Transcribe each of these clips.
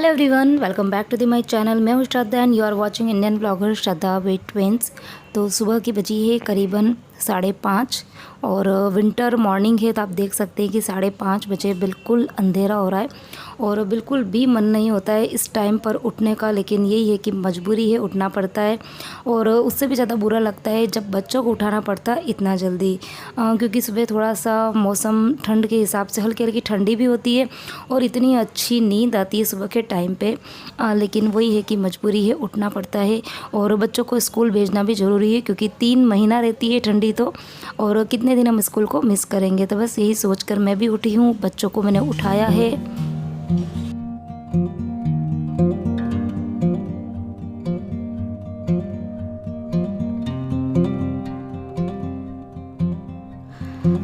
Hello everyone, welcome back to the my channel. मैं हूँ Shraddha and you are watching Indian blogger Shraddha with twins. तो सुबह की बजी है करीबन 5:30 और विंटर मॉर्निंग है, तो आप देख सकते हैं कि 5:30 बजे बिल्कुल अंधेरा हो रहा है और बिल्कुल भी मन नहीं होता है इस टाइम पर उठने का, लेकिन यही है कि मजबूरी है, उठना पड़ता है। और उससे भी ज़्यादा बुरा लगता है जब बच्चों को उठाना पड़ता है इतना जल्दी, क्योंकि सुबह थोड़ा सा मौसम ठंड के हिसाब से हल्की हल्की ठंडी भी होती है और इतनी अच्छी नींद आती है सुबह के टाइम पे। लेकिन वही है कि मजबूरी है, उठना पड़ता है। और बच्चों को स्कूल भेजना भी ज़रूरी है क्योंकि 3 महीना रहती है ठंडी तो, और कितने दिन हम स्कूल को मिस करेंगे। तो बस यही सोचकर मैं भी उठी हूँ, बच्चों को मैंने उठाया है।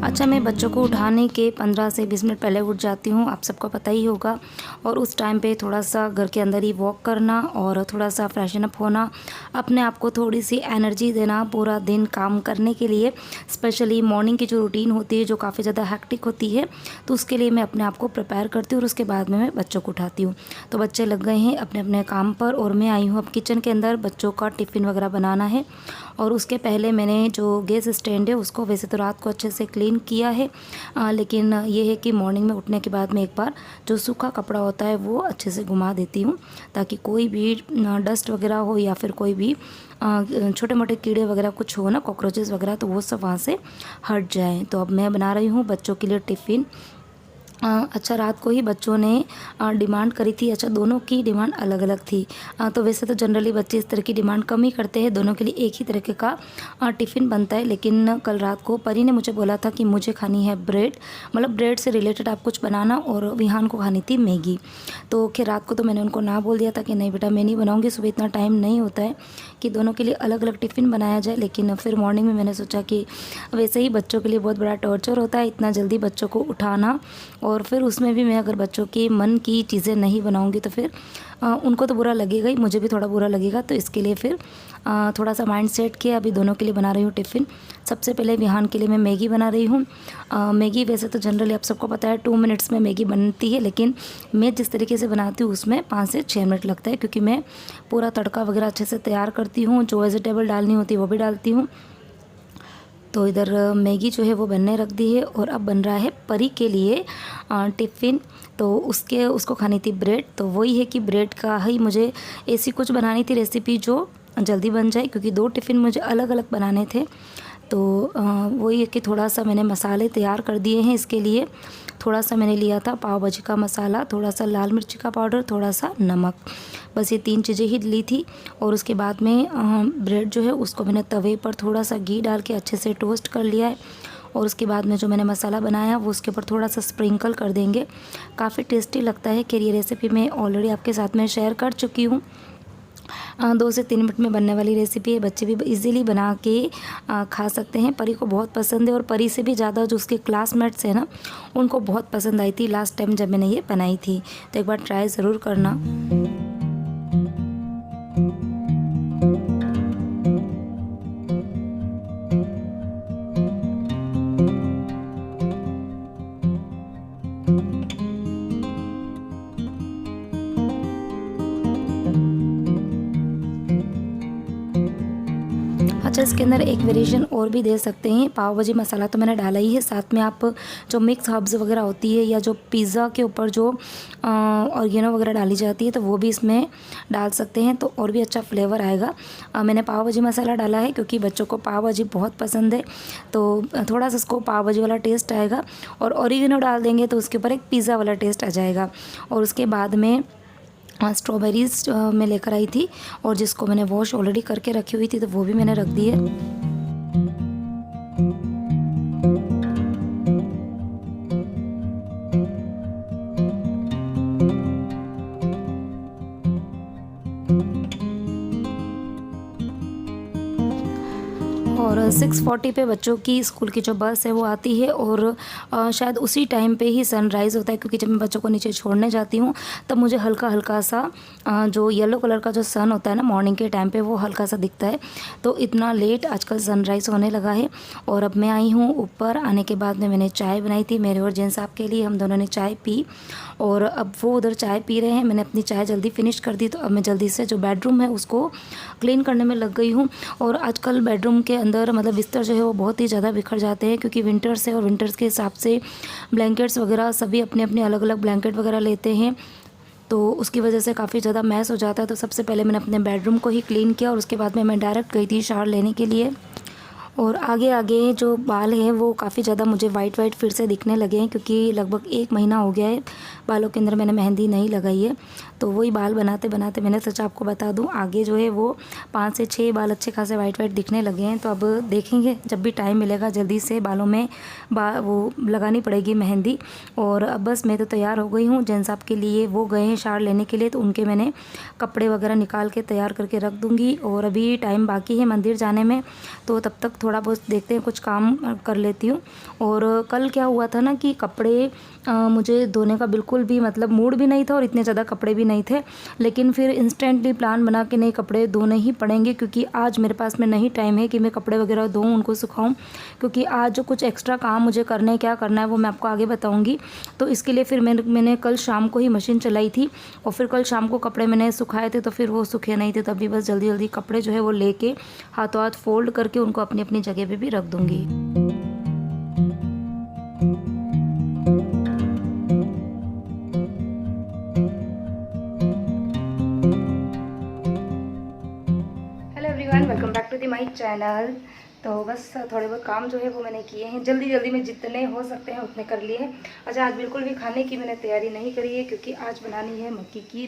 अच्छा, मैं बच्चों को उठाने के 15 से 20 मिनट पहले उठ जाती हूँ, आप सबको पता ही होगा। और उस टाइम पे थोड़ा सा घर के अंदर ही वॉक करना और थोड़ा सा फ्रेशन अप होना, अपने आप को थोड़ी सी एनर्जी देना पूरा दिन काम करने के लिए। स्पेशली मॉर्निंग की जो रूटीन होती है जो काफ़ी ज़्यादा हेक्टिक होती है, तो उसके लिए मैं अपने आप को प्रिपेयर करती हूँ और उसके बाद में मैं बच्चों को उठाती हूँ। तो बच्चे लग गए हैं अपने अपने काम पर और मैं आई हूँ अब किचन के अंदर, बच्चों का टिफ़िन वगैरह बनाना है। और उसके पहले मैंने जो गैस स्टैंड है उसको वैसे तो रात को अच्छे से क्लीन किया है, लेकिन ये है कि मॉर्निंग में उठने के बाद में एक बार जो सूखा कपड़ा होता है वो अच्छे से घुमा देती हूँ, ताकि कोई भी डस्ट वगैरह हो या फिर कोई भी छोटे मोटे कीड़े वगैरह कुछ हो ना, कॉकरोचेस वगैरह, तो वो सब वहाँ से हट जाए। तो अब मैं बना रही हूँ बच्चों के लिए टिफ़िन। अच्छा, रात को ही बच्चों ने डिमांड करी थी। अच्छा, दोनों की डिमांड अलग अलग थी। तो वैसे तो जनरली बच्चे इस तरह की डिमांड कम ही करते हैं, दोनों के लिए एक ही तरीके का टिफ़िन बनता है। लेकिन कल रात को परी ने मुझे बोला था कि मुझे खानी है ब्रेड, मतलब ब्रेड से रिलेटेड आप कुछ बनाना, और विहान को खानी थी मैगी। तो खैर रात को तो मैंने उनको ना बोल दिया था कि नहीं बेटा मैं नहीं बनाऊँगी, सुबह इतना टाइम नहीं होता है कि दोनों के लिए अलग अलग टिफ़िन बनाया जाए। लेकिन फिर मॉर्निंग में मैंने सोचा कि वैसे ही बच्चों के लिए बहुत बड़ा टॉर्चर होता है इतना जल्दी बच्चों को उठाना, और फिर उसमें भी मैं अगर बच्चों के मन की चीज़ें नहीं बनाऊंगी तो फिर उनको तो बुरा लगेगा ही, मुझे भी थोड़ा बुरा लगेगा। तो इसके लिए फिर थोड़ा सा माइंड सेट किया, अभी दोनों के लिए बना रही हूँ टिफ़िन। सबसे पहले विहान के लिए मैं मैगी बना रही हूँ। मैगी वैसे तो जनरली आप सबको पता है 2 मिनट्स में मैगी बनती है, लेकिन मैं जिस तरीके से बनाती हूँ उसमें 5 से 6 मिनट लगता है, क्योंकि मैं पूरा तड़का वगैरह अच्छे से तैयार करती हूँ, जो वेजिटेबल डालनी होती है वो भी डालती हूँ। तो इधर मैगी जो है वो बनने रख दी है और अब बन रहा है परी के लिए टिफ़िन। तो उसको खानी थी ब्रेड, तो वही है कि ब्रेड का ही मुझे ऐसी कुछ बनानी थी रेसिपी जो जल्दी बन जाए, क्योंकि 2 टिफ़िन मुझे अलग अलग बनाने थे। तो वही है कि थोड़ा सा मैंने मसाले तैयार कर दिए हैं इसके लिए। थोड़ा सा मैंने लिया था पाव भाजी का मसाला, थोड़ा सा लाल मिर्ची का पाउडर, थोड़ा सा नमक, बस ये 3 चीज़ें ही ली थी। और उसके बाद में ब्रेड जो है उसको मैंने तवे पर थोड़ा सा घी डाल के अच्छे से टोस्ट कर लिया है। और उसके बाद में जो मैंने मसाला बनाया वो उसके ऊपर थोड़ा सा स्प्रिंकल कर देंगे, काफ़ी टेस्टी लगता है। कि ये रेसिपी मैं ऑलरेडी आपके साथ में शेयर कर चुकी हूँ। 2 से 3 मिनट में बनने वाली रेसिपी है, बच्चे भी इजीली बना के खा सकते हैं। परी को बहुत पसंद है और परी से भी ज़्यादा जो उसके क्लासमेट्स हैं ना, उनको बहुत पसंद आई थी लास्ट टाइम जब मैंने ये बनाई थी। तो एक बार ट्राई ज़रूर करना। अच्छा, इसके अंदर एक वेरिएशन और भी दे सकते हैं। पाव भाजी मसाला तो मैंने डाला ही है, साथ में आप जो मिक्स हर्ब्स वगैरह होती है या जो पिज़्ज़ा के ऊपर जो ऑर्गेनो वगैरह डाली जाती है तो वो भी इसमें डाल सकते हैं, तो और भी अच्छा फ्लेवर आएगा। मैंने पाव भाजी मसाला डाला है क्योंकि बच्चों को पाव भाजी बहुत पसंद है, तो थोड़ा सा उसको पाव भाजी वाला टेस्ट आएगा। और ऑर्गेनो डाल देंगे तो उसके ऊपर एक पिज़्ज़ा वाला टेस्ट आ जाएगा। और उसके बाद में स्ट्रॉबेरीज़ मैं लेकर आई थी और जिसको मैंने वॉश ऑलरेडी करके रखी हुई थी, तो वो भी मैंने रख दी है। और 6:40 पे बच्चों की स्कूल की जो बस है वो आती है और शायद उसी टाइम पे ही सनराइज़ होता है, क्योंकि जब मैं बच्चों को नीचे छोड़ने जाती हूँ तब मुझे हल्का हल्का सा जो येलो कलर का जो सन होता है ना मॉर्निंग के टाइम पे, वो हल्का सा दिखता है। तो इतना लेट आजकल सनराइज़ होने लगा है। और अब मैं आई हूँ ऊपर। आने के बाद में मैंने चाय बनाई थी मेरे और जेन साहब के लिए, हम दोनों ने चाय पी और अब वो उधर चाय पी रहे हैं। मैंने अपनी चाय जल्दी फिनिश कर दी, तो अब मैं जल्दी से जो बेडरूम है उसको क्लीन करने में लग गई हूँ। और आजकल बेडरूम के अंदर मतलब बिस्तर जो है वो बहुत ही ज़्यादा बिखर जाते हैं, क्योंकि विंटर्स है और विंटर्स के हिसाब से ब्लैंकेट्स वगैरह सभी अपने अपने अलग अलग ब्लैंकेट वगैरह लेते हैं, तो उसकी वजह से काफ़ी ज़्यादा मैस हो जाता है। तो सबसे पहले मैंने अपने बेडरूम को ही क्लीन किया और उसके बाद में मैं डायरेक्ट गई थी शावर लेने के लिए। और आगे आगे जो बाल हैं वो काफ़ी ज़्यादा मुझे वाइट वाइट फिर से दिखने लगे हैं, क्योंकि लगभग 1 महीना हो गया है बालों के अंदर मैंने मेहंदी नहीं लगाई है। तो वही बाल बनाते बनाते मैंने सोचा आपको बता दूं, आगे जो है वो 5 से 6 बाल अच्छे खासे वाइट वाइट दिखने लगे हैं। तो अब देखेंगे जब भी टाइम मिलेगा जल्दी से बालों में वो लगानी पड़ेगी मेहंदी। और अब बस मैं तो तैयार हो गई हूँ। जेन साहब के लिए वो गए हैं शावर लेने के लिए, तो उनके मैंने कपड़े वगैरह निकाल के तैयार करके रख दूँगी। और अभी टाइम बाकी है मंदिर जाने में, तो तब तक थोड़ा बहुत देखते हैं, कुछ काम कर लेती हूँ। और कल क्या हुआ था ना कि कपड़े मुझे धोने का बिल्कुल भी मतलब मूड भी नहीं था और इतने ज़्यादा कपड़े भी नहीं थे, लेकिन फिर इंस्टेंटली प्लान बना के नहीं, कपड़े धोने ही पड़ेंगे, क्योंकि आज मेरे पास में नहीं टाइम है कि मैं कपड़े वगैरह धोऊँ, उनको सुखाऊँ। क्योंकि आज जो कुछ एक्स्ट्रा काम मुझे करने क्या करना है वो मैं आपको आगे बताऊँगी। तो इसके लिए फिर मैंने कल शाम को ही मशीन चलाई थी और फिर कल शाम को कपड़े मैंने सुखाए थे, तो फिर वो सूखे नहीं थे, तभी बस जल्दी जल्दी कपड़े जो है वो लेके हाथों हाथ फोल्ड करके उनको अपनी अपनी जगह पे भी रख दूँगी। Welcome back to the my channel. तो बस थोड़े बहुत काम जो है वो मैंने किए हैं, जल्दी जल्दी में जितने हो सकते हैं उतने कर लिए हैं। अच्छा, आज बिल्कुल भी खाने की मैंने तैयारी नहीं करी है, क्योंकि आज बनानी है मक्की की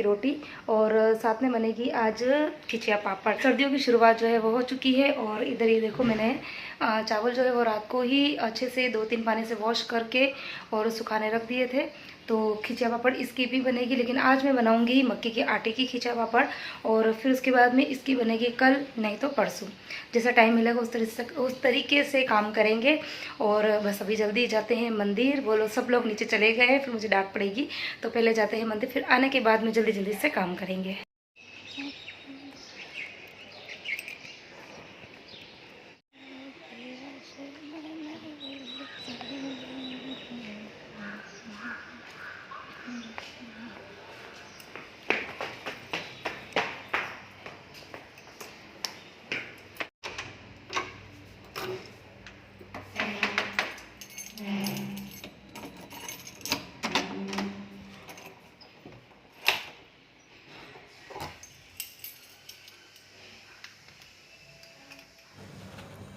रोटी, और साथ में बनेगी आज खिचिया पापड़। सर्दियों की शुरुआत जो है वो हो चुकी है। और इधर ये देखो, मैंने चावल जो है वो रात को ही अच्छे से 2-3 पानी से वॉश करके और सुखाने रख दिए थे। तो खिचिया पापड़ इसकी भी बनेगी, लेकिन आज मैं बनाऊंगी मक्की के आटे की खिचिया पापड़, और फिर उसके बाद में इसकी बनेगी कल, नहीं तो परसों, जैसा टाइम मिलेगा उस तरीके से काम करेंगे। और बस अभी जल्दी जाते हैं मंदिर। वो लोग सब लोग नीचे चले गए हैं, फिर मुझे डांट पड़ेगी, तो पहले जाते हैं मंदिर, फिर आने के बाद में जल्दी जल्दी से काम करेंगे।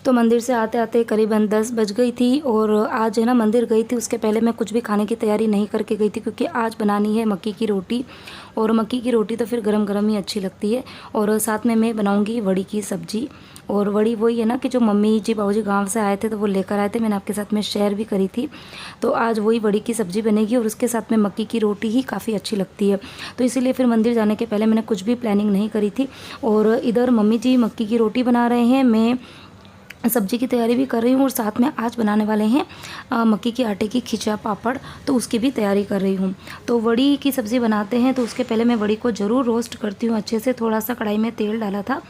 तो मंदिर से आते आते करीबन 10 बज गई थी। और आज है ना मंदिर गई थी, उसके पहले मैं कुछ भी खाने की तैयारी नहीं करके गई थी, क्योंकि आज बनानी है मक्की की रोटी। और मक्की की रोटी तो फिर गरम गरम ही अच्छी लगती है। और साथ में मैं बनाऊंगी वड़ी की सब्ज़ी। और वड़ी वही है ना कि जो मम्मी जी बाबूजी गांव से आए थे तो वो लेकर आए थे, मैंने आपके साथ में शेयर भी करी थी। तो आज वही वड़ी की सब्ज़ी बनेगी और उसके साथ में मक्की की रोटी ही काफ़ी अच्छी लगती है। तो इसीलिए फिर मंदिर जाने के पहले मैंने कुछ भी प्लानिंग नहीं करी थी। और इधर मम्मी जी मक्की की रोटी बना रहे हैं, मैं सब्जी की तैयारी भी कर रही हूँ, और साथ में आज बनाने वाले हैं मक्की के आटे की खिचिया पापड़, तो उसकी भी तैयारी कर रही हूँ। तो वड़ी की सब्ज़ी बनाते हैं तो उसके पहले मैं वड़ी को ज़रूर रोस्ट करती हूँ अच्छे से। थोड़ा सा कढ़ाई में तेल डाला था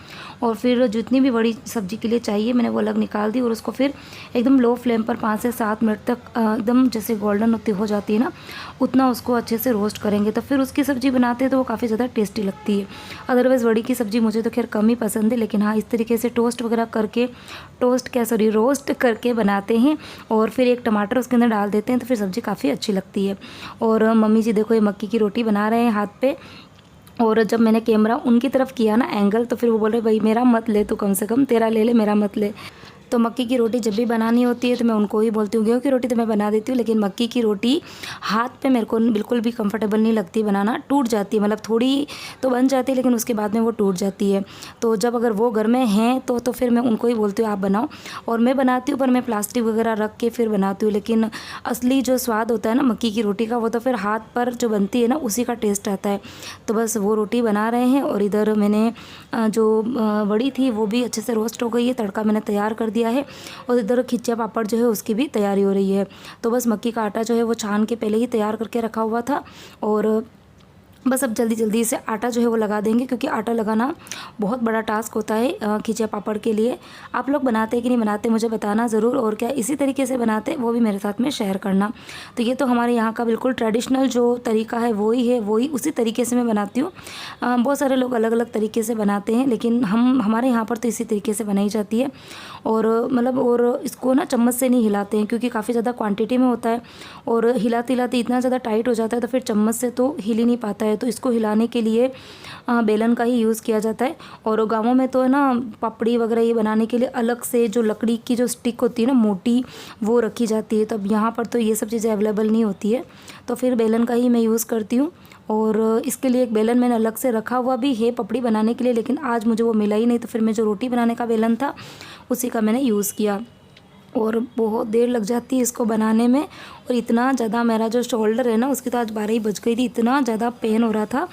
और फिर जितनी भी वड़ी सब्ज़ी के लिए चाहिए मैंने वो अलग निकाल दी, और उसको फिर एकदम लो फ्लेम पर 5 से 7 मिनट तक एकदम जैसे गोल्डन होती हो जाती है ना, उतना उसको अच्छे से रोस्ट करेंगे, तो फिर उसकी सब्ज़ी बनाते हैं तो वो काफ़ी ज़्यादा टेस्टी लगती है। अदरवाइज़ वड़ी की सब्ज़ी मुझे तो खैर कम ही पसंद है, लेकिन हाँ इस तरीके से रोस्ट करके बनाते हैं और फिर एक टमाटर उसके अंदर डाल देते हैं, तो फिर सब्ज़ी काफ़ी अच्छी लगती है। और मम्मी जी देखो ये मक्की की रोटी बना रहे हैं हाथ पे, और जब मैंने कैमरा उनकी तरफ किया ना एंगल, तो फिर वो बोल रहे भाई मेरा मत ले, तो कम से कम तेरा ले ले, मेरा मत ले। तो मक्की की रोटी जब भी बनानी होती है तो मैं उनको ही बोलती हूँ। गेहूँ की रोटी तो मैं बना देती हूँ, लेकिन मक्की की रोटी हाथ पे मेरे को बिल्कुल भी कंफर्टेबल नहीं लगती बनाना, टूट जाती है। मतलब थोड़ी तो बन जाती है, लेकिन उसके बाद में वो टूट जाती है। तो जब अगर वो घर में हैं तो फिर मैं उनको ही बोलती हूँ आप बनाओ। और मैं बनाती हूँ, पर मैं प्लास्टिक वगैरह रख के फिर बनाती हूँ। लेकिन असली जो स्वाद होता है ना मक्की की रोटी का, वो तो फिर हाथ पर जो बनती है ना उसी का टेस्ट आता है। तो बस वो रोटी बना रहे हैं, और इधर मैंने जो बड़ी थी वो भी अच्छे से रोस्ट हो गई है, तड़का मैंने तैयार कर दिया है। और इधर खिच्चा पापड़ जो है उसकी भी तैयारी हो रही है। तो बस मक्की का आटा जो है वो छान के पहले ही तैयार करके रखा हुआ था, और बस अब जल्दी जल्दी से आटा जो है वो लगा देंगे, क्योंकि आटा लगाना बहुत बड़ा टास्क होता है खिचिया पापड़ के लिए। आप लोग बनाते कि नहीं बनाते मुझे बताना ज़रूर, और क्या इसी तरीके से बनाते वो भी मेरे साथ में शेयर करना। तो ये तो हमारे यहाँ का बिल्कुल ट्रेडिशनल जो तरीका है वही है, वही उसी तरीके से मैं बनाती हूँ। बहुत सारे लोग अलग अलग तरीके से बनाते हैं, लेकिन हमारे यहाँ पर तो इसी तरीके से बनाई जाती है। और मतलब और इसको ना चम्मच से नहीं हिलाते हैं, क्योंकि काफ़ी ज़्यादा क्वांटिटी में होता है, और हिलाते हिलाते इतना ज़्यादा टाइट हो जाता है तो फिर चम्मच से तो हिल ही नहीं पाता है। तो इसको हिलाने के लिए बेलन का ही यूज़ किया जाता है। और गाँवों में तो है ना पापड़ी वगैरह ये बनाने के लिए अलग से जो लकड़ी की जो स्टिक होती है ना मोटी, वो रखी जाती है। तो अब यहाँ पर तो ये सब चीज़ें अवेलेबल नहीं होती है, तो फिर बेलन का ही मैं यूज़ करती हूँ। और इसके लिए एक बेलन मैंने अलग से रखा हुआ भी है पपड़ी बनाने के लिए, लेकिन आज मुझे वो मिला ही नहीं, तो फिर मैं जो रोटी बनाने का बेलन था उसी का मैंने यूज़ किया। और बहुत देर लग जाती है इसको बनाने में, और इतना ज़्यादा मेरा जो शोल्डर है ना उसकी तो आज 12 ही बज गई थी, इतना ज़्यादा पेन हो रहा था।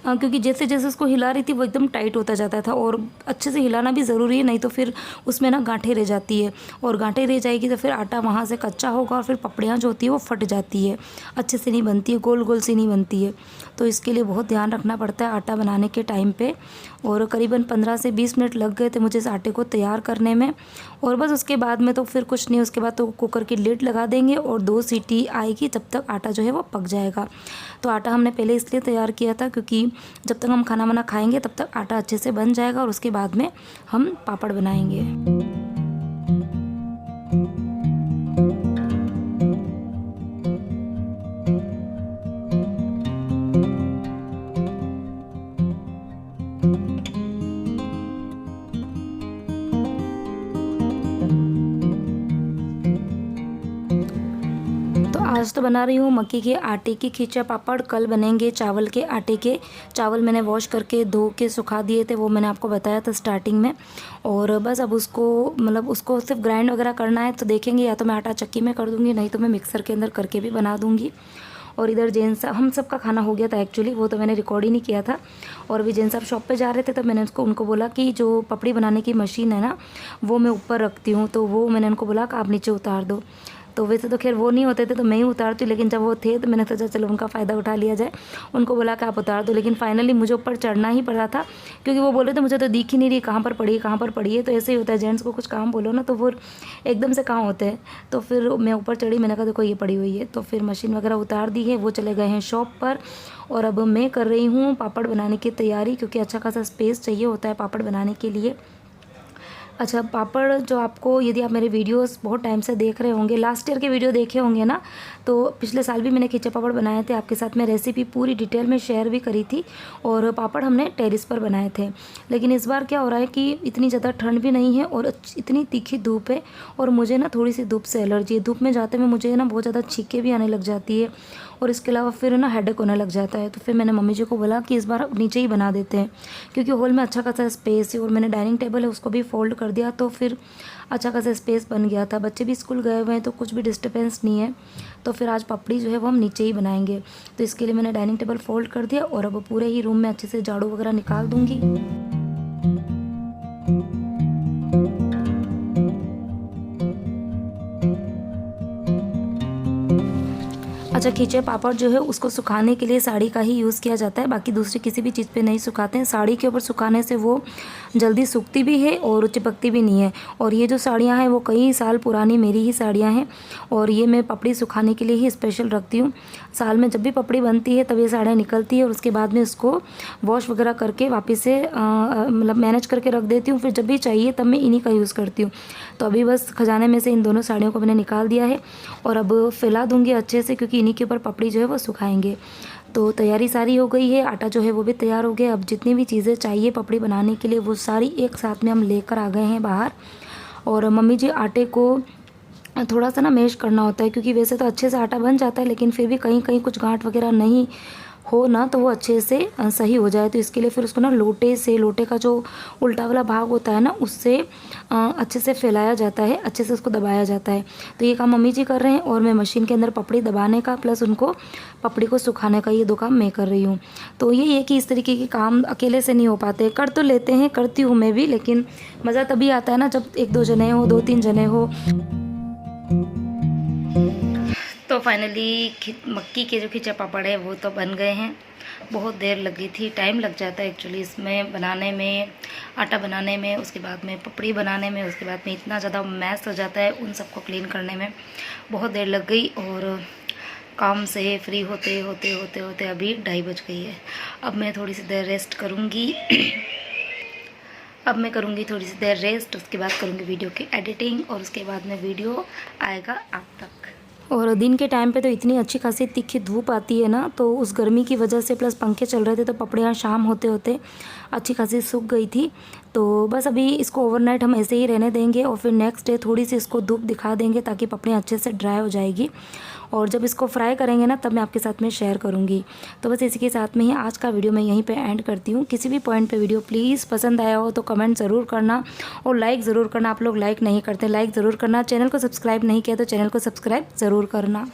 क्योंकि जैसे जैसे उसको हिला रही थी वो एकदम टाइट होता जाता था, और अच्छे से हिलाना भी ज़रूरी है, नहीं तो फिर उसमें ना गांठें रह जाती है, और गांठें रह जाएगी तो फिर आटा वहाँ से कच्चा होगा, और फिर पपड़ियाँ जो होती है वो फट जाती है, अच्छे से नहीं बनती है, गोल गोल सी नहीं बनती है। तो इसके लिए बहुत ध्यान रखना पड़ता है आटा बनाने के टाइम पे। और करीबन 15 से 20 मिनट लग गए थे मुझे इस आटे को तैयार करने में। और बस उसके बाद में तो फिर कुछ नहीं, उसके बाद तो कुकर की लिड लगा देंगे और 2 सीटी आएगी, तब तक आटा जो है वो पक जाएगा। तो आटा हमने पहले इसलिए तैयार किया था क्योंकि जब तक हम खाना वाना खाएंगे तब तक आटा अच्छे से बन जाएगा, और उसके बाद में हम पापड़ बनाएंगे। आज तो बना रही हूँ मक्की के आटे की खिचा पापड़, कल बनेंगे चावल के आटे के। चावल मैंने वॉश करके धो के सुखा दिए थे, वो मैंने आपको बताया था स्टार्टिंग में। और बस अब उसको सिर्फ ग्राइंड वगैरह करना है, तो देखेंगे या तो मैं आटा चक्की में कर दूँगी, नहीं तो मैं मिक्सर के अंदर करके भी बना दूँगी। और इधर जेंट्स साहब, हम सबका खाना हो गया था एक्चुअली, वो तो मैंने रिकॉर्ड ही नहीं किया था। और अभी जेंट्स साहब शॉप पे जा रहे थे, तो मैंने उनको बोला कि जो पपड़ी बनाने की मशीन है ना वो मैं ऊपर रखती हूँ, तो वो मैंने उनको बोला कि आप नीचे उतार दो। तो वैसे तो खैर वो नहीं होते थे तो मैं ही उतारती हूँ, लेकिन जब वो थे तो मैंने सोचा चलो उनका फ़ायदा उठा लिया जाए, उनको बोला कि आप उतार दो। लेकिन फाइनली मुझे ऊपर चढ़ना ही पड़ा था, क्योंकि वो बोले थे मुझे तो दिख ही नहीं रही कहाँ पर पड़ी है कहाँ पर पड़ी है। तो ऐसे ही होता है, जेंट्स को कुछ काम बोलो ना तो वो एकदम से कहाँ होते हैं। तो फिर मैं ऊपर चढ़ी, मैंने कहा देखो ये पड़ी हुई है। तो फिर मशीन वगैरह उतार दी है, वो चले गए हैं शॉप पर, और अब मैं कर रही हूँ पापड़ बनाने की तैयारी, क्योंकि अच्छा खासा स्पेस चाहिए होता है पापड़ बनाने के लिए। अच्छा, पापड़ जो आपको, यदि आप मेरे वीडियोस बहुत टाइम से देख रहे होंगे, लास्ट ईयर के वीडियो देखे होंगे ना, तो पिछले साल भी मैंने खिचे पापड़ बनाए थे, आपके साथ मैं रेसिपी पूरी डिटेल में शेयर भी करी थी। और पापड़ हमने टेरेस पर बनाए थे। लेकिन इस बार क्या हो रहा है कि इतनी ज़्यादा ठंड भी नहीं है और इतनी तीखी धूप है, और मुझे ना थोड़ी सी धूप से एलर्जी है। धूप में जाते में मुझे ना बहुत ज़्यादा छींकें भी आने लग जाती है, और इसके अलावा फिर ना हेडेक होने लग जाता है। तो फिर मैंने मम्मी जी को बोला कि इस बार नीचे ही बना देते हैं, क्योंकि हॉल में अच्छा खासा स्पेस है, और मैंने डाइनिंग टेबल है उसको भी फोल्ड कर दिया, तो फिर अच्छा खासा स्पेस बन गया था। बच्चे भी स्कूल गए हुए हैं तो कुछ भी डिस्टर्बेंस नहीं है। तो फिर आज पपड़ी जो है वो हम नीचे ही बनाएंगे, तो इसके लिए मैंने डाइनिंग टेबल फोल्ड कर दिया, और अब पूरे ही रूम में अच्छे से झाड़ू वगैरह निकाल दूँगी। अच्छा, खींचे पापड़ जो है उसको सुखाने के लिए साड़ी का ही यूज़ किया जाता है, बाकी दूसरी किसी भी चीज़ पे नहीं सुखाते हैं। साड़ी के ऊपर सुखाने से वो जल्दी सूखती भी है और चिपकती भी नहीं है। और ये जो साड़ियाँ हैं वो कई साल पुरानी मेरी ही साड़ियाँ हैं, और ये मैं पपड़ी सुखाने के लिए ही स्पेशल रखती हूँ। साल में जब भी पपड़ी बनती है तब ये साड़ियाँ निकलती है, और उसके बाद में उसको वॉश वगैरह करके वापस से मैनेज करके रख देती हूँ। फिर जब भी चाहिए तब मैं इन्हीं का यूज़ करती हूँ। तो अभी बस खजाने में से इन दोनों साड़ियों को मैंने निकाल दिया है, और अब फैला दूँगी अच्छे से, क्योंकि इन्हीं के ऊपर पपड़ी जो है वो सुखाएंगे। तो तैयारी सारी हो गई है, आटा जो है वो भी तैयार हो गया। अब जितनी भी चीज़ें चाहिए पपड़ी बनाने के लिए वो सारी एक साथ में हम लेकर आ गए हैं बाहर। और मम्मी जी आटे को थोड़ा सा ना मैश करना होता है, क्योंकि वैसे तो अच्छे से आटा बन जाता है, लेकिन फिर भी कहीं कहीं कुछ गांठ वगैरह नहीं हो ना, तो वो अच्छे से सही हो जाए। तो इसके लिए फिर उसको ना लोटे का जो उल्टा वाला भाग होता है ना, उससे अच्छे से फैलाया जाता है, अच्छे से उसको दबाया जाता है। तो ये काम मम्मी जी कर रहे हैं और मैं मशीन के अंदर पपड़ी दबाने का प्लस उनको पपड़ी को सुखाने का ये 2 काम मैं कर रही हूँ। तो ये है कि इस तरीके के काम अकेले से नहीं हो पाते, कर तो लेते हैं, करती हूँ मैं भी, लेकिन मज़ा तभी आता है ना जब 1-2 जने हो, 2-3 जने हो। तो फाइनली मक्की के जो खिचा पापड़ है वो तो बन गए हैं। बहुत देर लगी थी, टाइम लग जाता है एक्चुअली इसमें बनाने में, आटा बनाने में, उसके बाद में पपड़ी बनाने में, उसके बाद में इतना ज़्यादा मैस हो जाता है, उन सबको क्लीन करने में बहुत देर लग गई। और काम से फ्री होते होते होते होते अभी 2:30 बज गई है। अब मैं थोड़ी सी देर रेस्ट करूँगी अब मैं करूँगी थोड़ी सी देर रेस्ट, उसके बाद करूँगी वीडियो की एडिटिंग और उसके बाद में वीडियो आएगा आप तक। और दिन के टाइम पे तो इतनी अच्छी खासी तीखी धूप आती है ना, तो उस गर्मी की वजह से प्लस पंखे चल रहे थे तो पपड़ियाँ शाम होते होते अच्छी खासी सूख गई थी। तो बस अभी इसको ओवरनाइट हम ऐसे ही रहने देंगे और फिर नेक्स्ट डे थोड़ी सी इसको धूप दिखा देंगे ताकि पपड़ियाँ अच्छे से ड्राई हो जाएगी। और जब इसको फ्राई करेंगे ना तब मैं आपके साथ में शेयर करूँगी। तो बस इसी के साथ में ही आज का वीडियो मैं यहीं पे एंड करती हूँ। किसी भी पॉइंट पे वीडियो प्लीज़ पसंद आया हो तो कमेंट ज़रूर करना और लाइक ज़रूर करना। आप लोग लाइक नहीं करते, लाइक ज़रूर करना। चैनल को सब्सक्राइब नहीं किया तो चैनल को सब्सक्राइब ज़रूर करना।